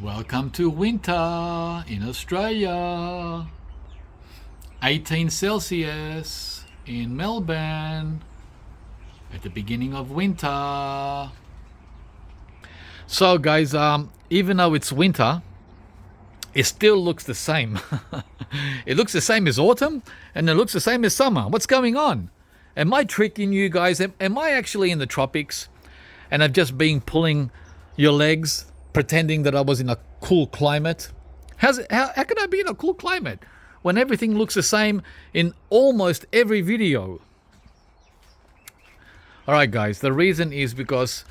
Welcome to winter in Australia. 18 Celsius in Melbourne at the beginning of winter. So guys, even though it's winter, it still looks the same. It looks the same as autumn and it looks the same as summer. What's going on? Am I tricking you guys? Am I actually in the tropics and I've just been pulling your legs, pretending that I was in a cool climate? How can I be in a cool climate when everything looks the same in almost every video? Alright guys, the reason is because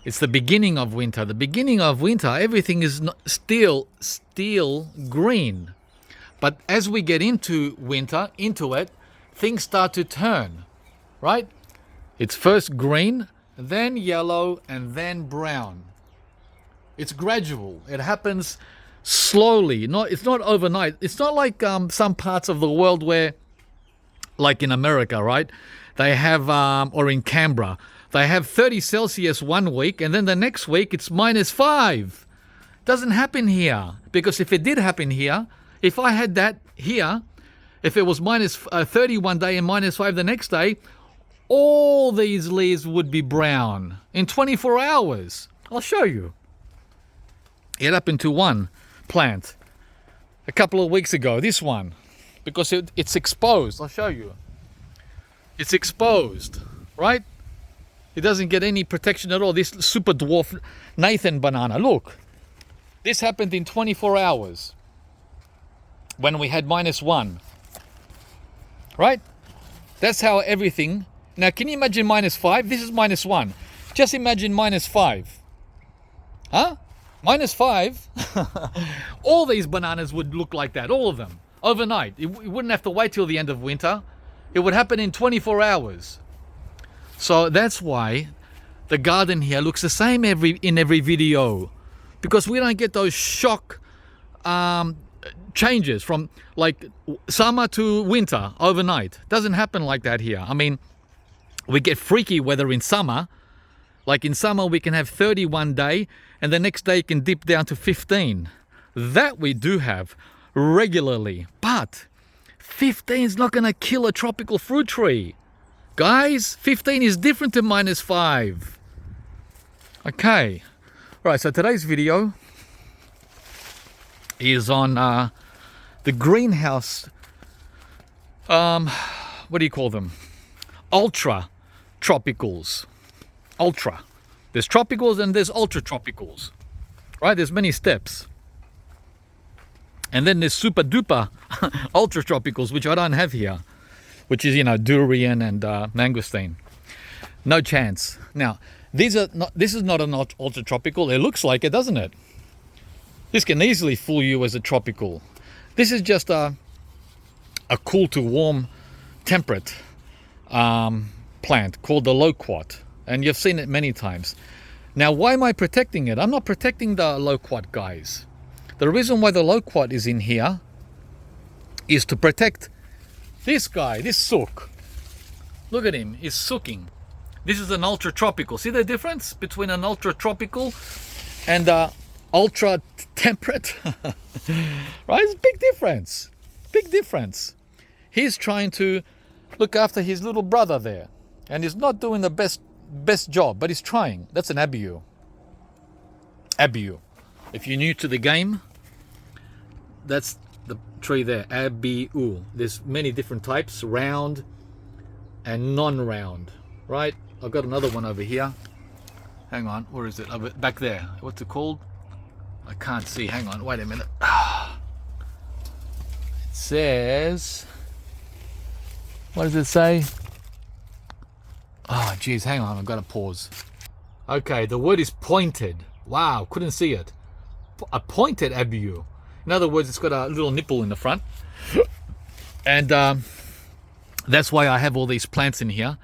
it's the beginning of winter. The beginning of winter, everything is still green. But as we get into winter, things start to turn, right? It's first green, then yellow, and then brown. It's gradual. It happens slowly. It's not overnight. It's not like some parts of the world where, like in America, right? They have, or in Canberra, they have 30 Celsius one week, and then the next week it's -5. Doesn't happen here, because if it did happen here, if I had that here, if it was -30 one day and -5 the next day, all these leaves would be brown in 24 hours. I'll show you. It happened to one plant a couple of weeks ago, this one, because it's exposed. I'll show you. It's exposed, right? It doesn't get any protection at all. This super dwarf Nathan banana, look. This happened in 24 hours when we had -1, right? That's how everything... Now, can you imagine -5? This is -1. Just imagine -5. Huh? -5, all these bananas would look like that, all of them, overnight. You wouldn't have to wait till the end of winter. It would happen in 24 hours. So that's why the garden here looks the same in every video, because we don't get those shock changes from like summer to winter overnight. Doesn't happen like that here. I mean, we get freaky weather in summer. Like in summer, we can have 30 one day, and the next day it can dip down to 15. That we do have regularly. But 15 is not going to kill a tropical fruit tree. Guys, 15 is different to -5. Okay. Right, so today's video is on the greenhouse, what do you call them? Ultra tropicals. Ultra. There's tropicals and there's ultra tropicals, right? There's many steps. And then there's super duper ultra tropicals, which I don't have here, which is, durian and mangosteen. No chance. Now, this is not an ultra tropical. It looks like it, doesn't it? This can easily fool you as a tropical. This is just a cool to warm temperate plant called the loquat. And you've seen it many times. Now, why am I protecting it? I'm not protecting the loquat, guys. The reason why the loquat is in here is to protect this guy, this sook. Look at him, he's sooking. This is an ultra tropical. See the difference between an ultra tropical and ultra temperate? Right? It's a big difference. Big difference. He's trying to look after his little brother there, and he's not doing the best job, but he's trying. That's an Abiu. Abiu. If you're new to the game, that's the tree there, Abiu. There's many different types, round and non-round, right? I've got another one over here. Hang on, where is it? Over back there. What's it called? I can't see. Hang on, wait a minute. It says, what does it say? Oh, geez, hang on, I've got to pause. Okay, the word is pointed. Wow, couldn't see it. A pointed Abiu. In other words, it's got a little nipple in the front. And that's why I have all these plants in here,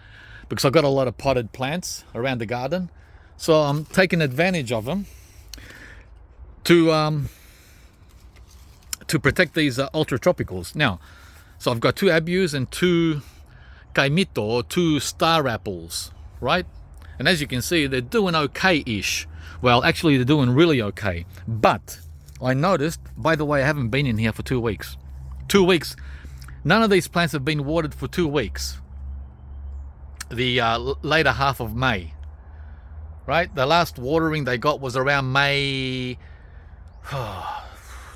because I've got a lot of potted plants around the garden. So I'm taking advantage of them to protect these ultra tropicals. Now, so I've got 2 Abius and 2 Kaimito, or 2 star apples, right? And as you can see, they're doing okay-ish. Well, actually, they're doing really okay. But I noticed, by the way, I haven't been in here for 2 weeks. 2 weeks. None of these plants have been watered for 2 weeks. The later half of May. Right? The last watering they got was around May...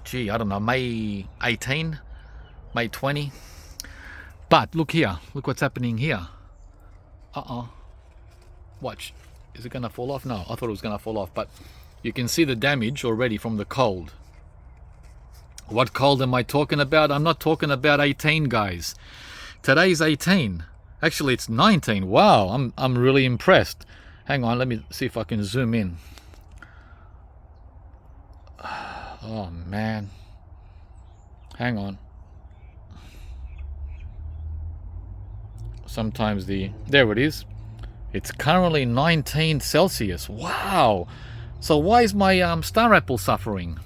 gee, I don't know, May 18? May 20? But look here. Look what's happening here. Watch. Is it going to fall off? No, I thought it was going to fall off. But you can see the damage already from the cold. What cold am I talking about? I'm not talking about 18, guys. Today's 18. Actually, it's 19. Wow, I'm really impressed. Hang on, let me see if I can zoom in. Oh, man. Hang on. Sometimes there it is. It's currently 19 Celsius. Wow. So why is my star apple suffering?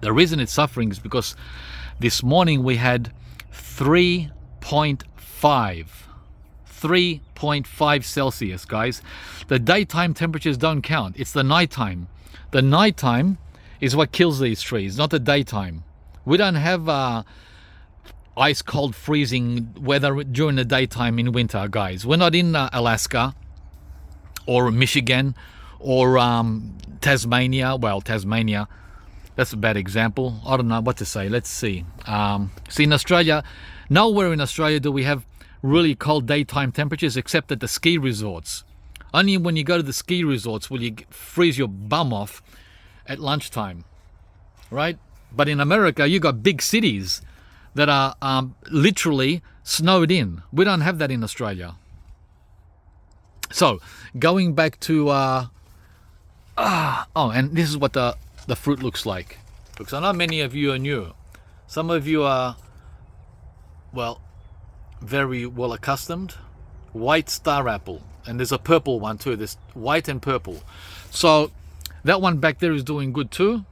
The reason it's suffering is because this morning we had 3.5 Celsius, guys. The daytime temperatures don't count. It's the nighttime. The nighttime is what kills these trees, not the daytime. We don't have ice cold freezing weather during the daytime in winter, guys. We're not in Alaska or Michigan or Tasmania. Well, Tasmania, that's a bad example. I don't know what to say. Let's see. See, in Australia, nowhere in Australia do we have really cold daytime temperatures except at the ski resorts. Only when you go to the ski resorts will you freeze your bum off at lunchtime, right? But in America, you got big cities that are literally snowed in. We don't have that in Australia. So, going back to... and this is what the fruit looks like. Because I know many of you are new. Some of you are, well, very well accustomed. White star apple. And there's a purple one too. There's white and purple. So, that one back there is doing good too.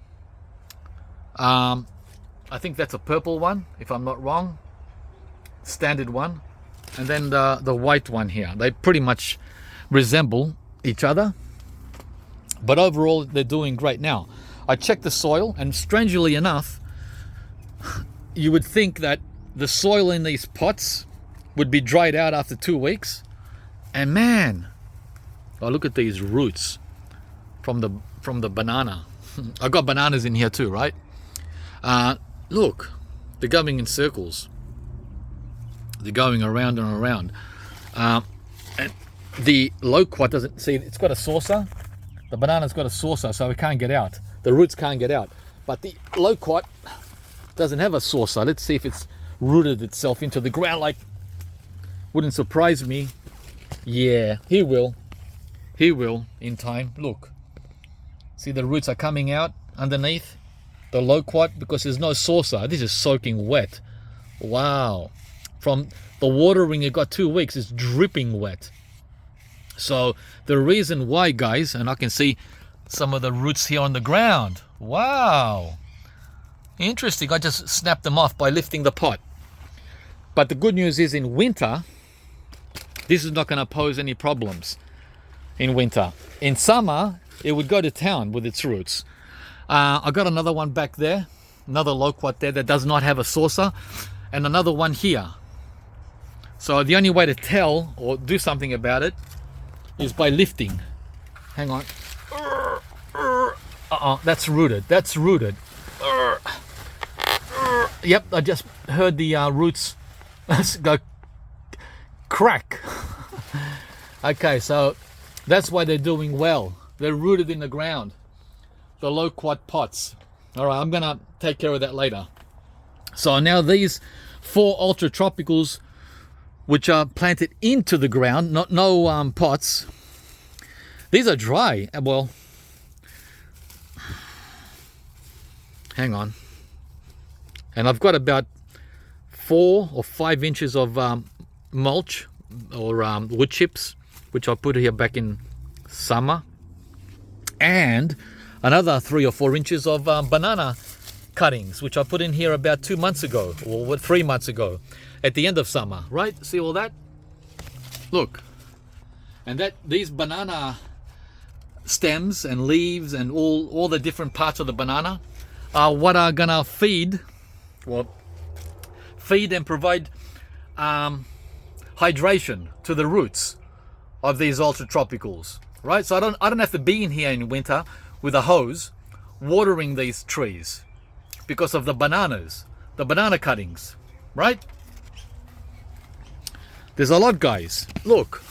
I think that's a purple one, if I'm not wrong. Standard one. And then the white one here. They pretty much resemble each other. But overall, they're doing great. Now, I checked the soil, and strangely enough, you would think that the soil in these pots would be dried out after 2 weeks. And man, oh, look at these roots from the banana. I got bananas in here too, right? Look, they're going in circles. They're going around and around. And the loquat doesn't, see, it's got a saucer. The banana's got a saucer, so it can't get out. The roots can't get out. But the loquat doesn't have a saucer. Let's see if it's rooted itself into the ground. Like, wouldn't surprise me. Yeah, he will. He will in time. Look. See, the roots are coming out underneath the loquat because there's no saucer. This is soaking wet. Wow. From the watering it got 2 weeks, it's dripping wet. So the reason why, guys, and I can see some of the roots here on the ground. Wow. Interesting. I just snapped them off by lifting the pot. But the good news is in winter, this is not going to pose any problems in winter. In summer, it would go to town with its roots. I got another one back there, another loquat there that does not have a saucer, and another one here. So the only way to tell or do something about it is by lifting. Hang on. That's rooted. That's rooted. Yep, I just heard the roots go crack. Okay, so that's why they're doing well. They're rooted in the ground. The loquat pots. All right, I'm gonna take care of that later. So now these 4 ultra tropicals, which are planted into the ground, no pots. These are dry. Well, hang on. And I've got about 4 or 5 inches of mulch or wood chips, which I put here back in summer, and another 3 or 4 inches of banana cuttings, which I put in here about 2 months ago or 3 months ago at the end of summer, right? See all that? Look. And that these banana stems and leaves and all the different parts of the banana are what are gonna feed and provide hydration to the roots of these ultra tropicals, right? So I don't have to be in here in winter with a hose watering these trees because of the bananas, the banana cuttings, right? There's a lot, guys. Look,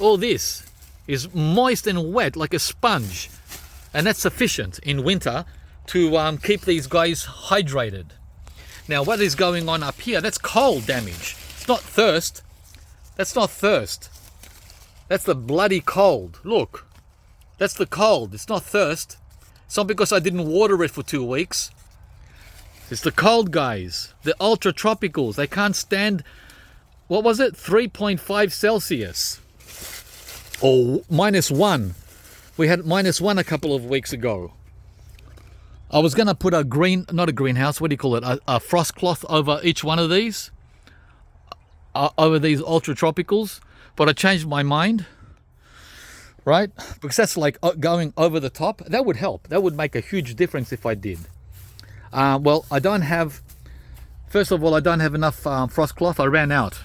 all this is moist and wet like a sponge, and that's sufficient in winter to keep these guys hydrated. Now, what is going on up here? That's cold damage. It's not thirst. That's not thirst. That's the bloody cold. Look, that's the cold. It's not thirst. It's not because I didn't water it for 2 weeks. It's the cold, guys. The ultra tropicals. They can't stand, what was it? 3.5 Celsius. Or -1. We had -1 a couple of weeks ago. I was going to put not a greenhouse, what do you call it? A frost cloth over each one of these. Over these ultra tropicals. But I changed my mind. Right? Because that's like going over the top. That would help. That would make a huge difference if I did. Well, I don't have... First of all, I don't have enough frost cloth. I ran out.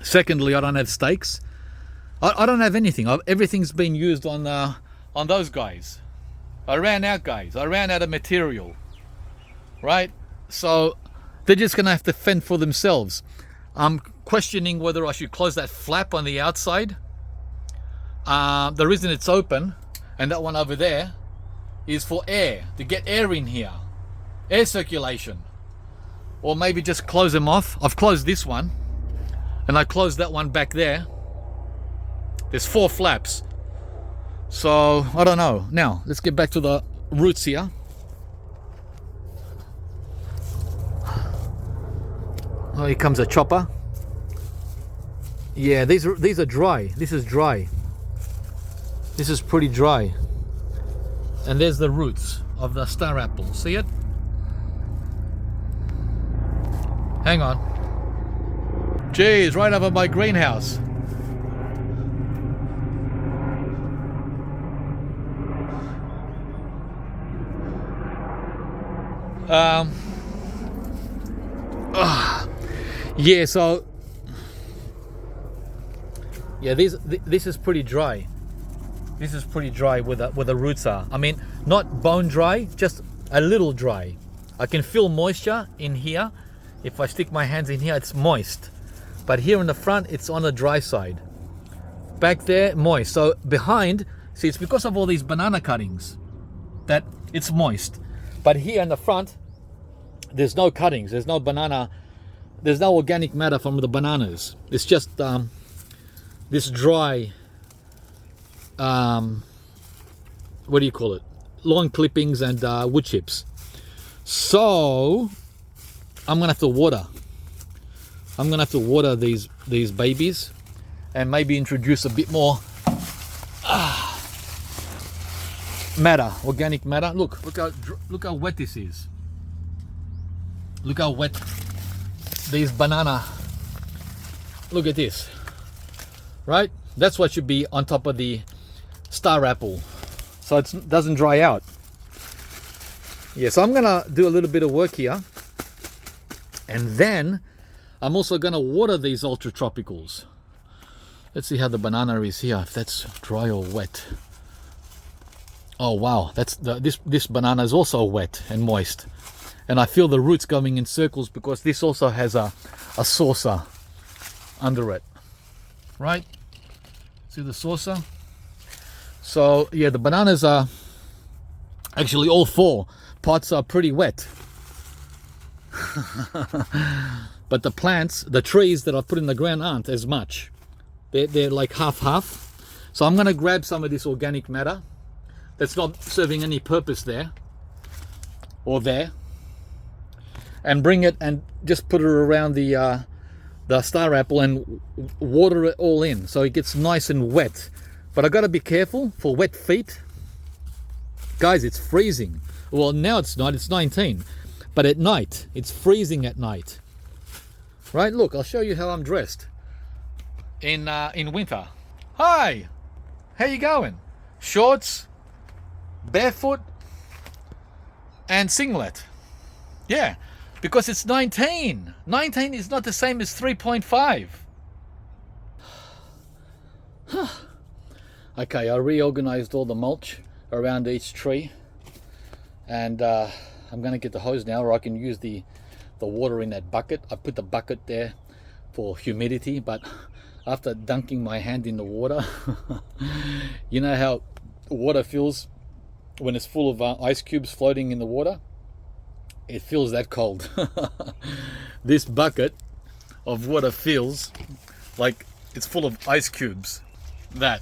Secondly, I don't have stakes. I don't have anything. Everything's been used on those guys. I ran out, guys. I ran out of material. Right? So they're just going to have to fend for themselves. I'm questioning whether I should close that flap on the outside. The reason it's open, and that one over there, is for air, to get air in here. Air circulation. Or maybe just close them off. I've closed this one, and I closed that one back there. There's 4 flaps. So, I don't know. Now, let's get back to the roots here. Oh, here comes a chopper. Yeah, these are dry. This is dry. This is pretty dry. And there's the roots of the star apple. See it? Hang on. Geez, right over my greenhouse. Yeah, so yeah, this is pretty dry. This is pretty dry where the roots are. I mean, not bone dry, just a little dry. I can feel moisture in here. If I stick my hands in here, it's moist. But here in the front, it's on the dry side. Back there, moist. So behind, see, it's because of all these banana cuttings that it's moist. But here in the front, there's no cuttings. There's no banana. There's no organic matter from the bananas. It's just this dry, what do you call it? Lawn clippings and wood chips. So I'm gonna have to water. I'm gonna have to water these babies, and maybe introduce a bit more matter, organic matter. Look how wet this is. Look how wet these banana. Look at this. Right? That's what should be on top of the star apple, so it doesn't dry out. Yeah, so I'm gonna do a little bit of work here, and then I'm also gonna water these ultra tropicals. Let's see how the banana is here, if that's dry or wet. Oh wow, that's this banana is also wet and moist, and I feel the roots going in circles because this also has a saucer under it. Right? See the saucer? So yeah, the bananas are actually, all 4 pots are pretty wet. But the plants, the trees that I've put in the ground aren't as much. They're like half. So I'm gonna grab some of this organic matter that's not serving any purpose there or there, and bring it and just put it around the star apple and water it all in so it gets nice and wet. But I got to be careful for wet feet, guys. It's freezing. Well, now it's not, it's 19, but at night it's freezing at night. Right? Look, I'll show you how I'm dressed in winter. Hi, How you going? Shorts, barefoot, and singlet. Yeah, because it's 19. 19 is not the same as 3.5. Okay, I reorganized all the mulch around each tree, and I'm going to get the hose now, or I can use the water in that bucket. I put the bucket there for humidity, but after dunking my hand in the water, you know how water feels when it's full of ice cubes floating in the water? It feels that cold. This bucket of water feels like it's full of ice cubes. That.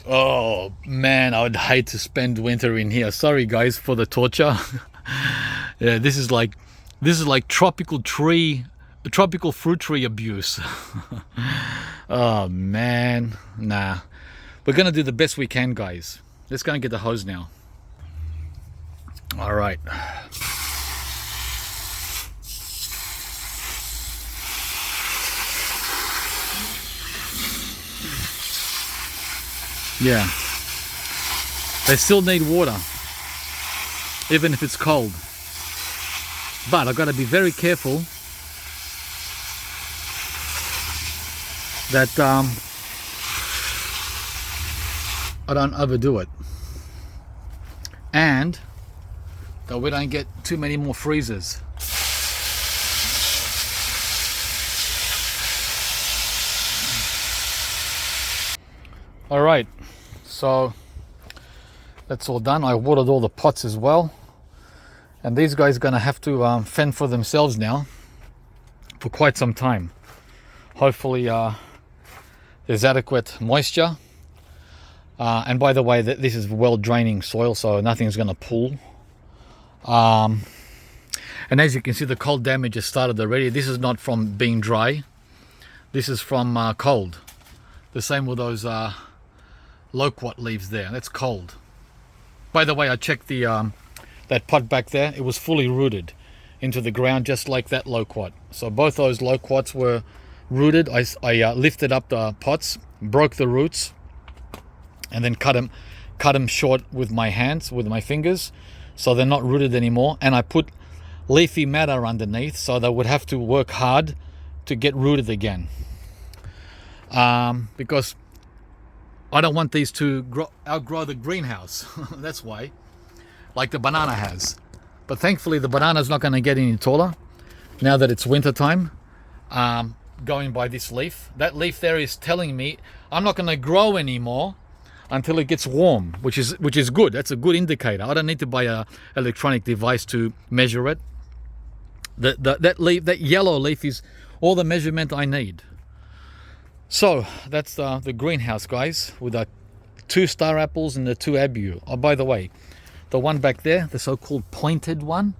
Oh man, I would hate to spend winter in here. Sorry guys for the torture. Yeah, this is like tropical fruit tree abuse. Oh man, nah. We're gonna do the best we can, guys. Let's go and get the hose now. All right. Yeah. They still need water, even if it's cold. But I've got to be very careful that I don't overdo it, and that we don't get too many more freezers. All right, so that's all done. I watered all the pots as well, and these guys are going to have to fend for themselves now for quite some time. Hopefully there's adequate moisture, and by the way, this is well draining soil, so nothing's going to pool. And as you can see, the cold damage has started already. This is not from being dry, this is from cold. The same with those loquat leaves there. That's cold. By the way, I checked the that pot back there. It was fully rooted into the ground, just like that loquat. So both those loquats were rooted. I lifted up the pots, broke the roots, and then cut them short with my hands, with my fingers, so they're not rooted anymore. And I put leafy matter underneath, so they would have to work hard to get rooted again. Because I don't want these to outgrow the greenhouse. That's why, like the banana has. But thankfully the banana's not going to get any taller now that it's winter time. Going by this leaf, that leaf there is telling me I'm not going to grow anymore until it gets warm, which is good. That's a good indicator. I don't need to buy a electronic device to measure it. That leaf, that yellow leaf, is all the measurement I need. So that's the greenhouse, guys, with the 2 star apples and the 2 Abiu. Oh, by the way, the one back there, the so-called pointed one,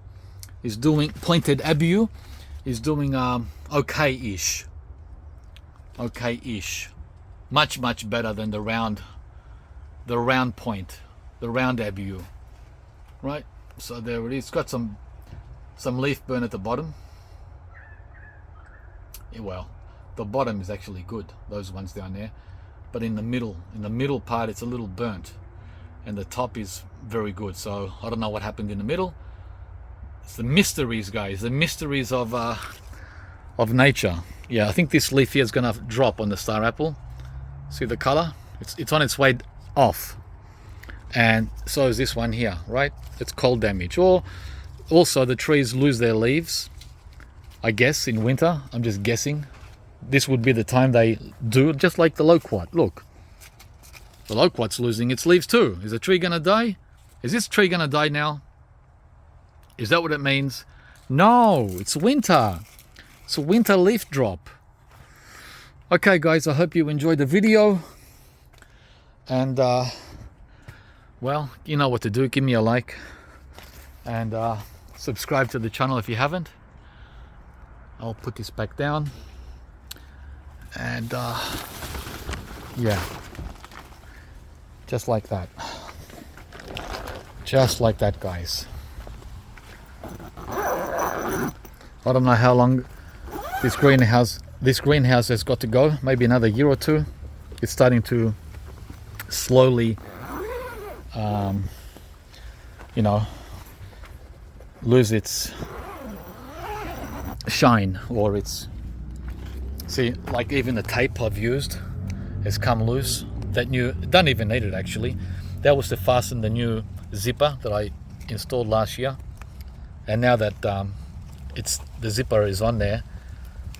is doing pointed Abiu, is doing okay-ish, much better than the round point, the round Abiu, right? So there it is. It's got some leaf burn at the bottom. Yeah, well, the bottom is actually good, those ones down there, but in the middle part it's a little burnt, and the top is very good. So I don't know what happened in the middle. It's the mysteries, guys, the mysteries of nature. Yeah, I think this leaf here is gonna drop on the star apple. See the color? It's on its way off, and so is this one here, right? It's cold damage. Or also the trees lose their leaves, I guess, in winter. I'm just guessing. This would be the time they do, just like the loquat. Look, the loquat's losing its leaves too. Is the tree gonna die? Is this tree gonna die now? Is that what it means? No, it's winter. It's a winter leaf drop. Okay guys, I hope you enjoyed the video, and well, you know what to do. Give me a like, and subscribe to the channel if you haven't. I'll put this back down, and yeah, just like that, guys. I don't know how long this greenhouse has got to go. Maybe another year or two. It's starting to slowly, you know, lose its shine, or its, see, like even the tape I've used has come loose. That new, don't even need it actually. That was to fasten the new zipper that I installed last year, and now that it's, the zipper is on there,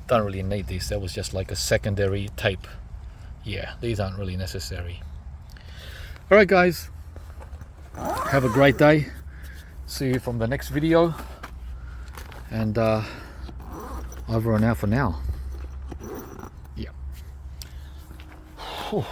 don't really need this. That was just like a secondary tape. Yeah, these aren't really necessary. All right guys, have a great day. See you from the next video, and over and out for now. Yeah. Whew.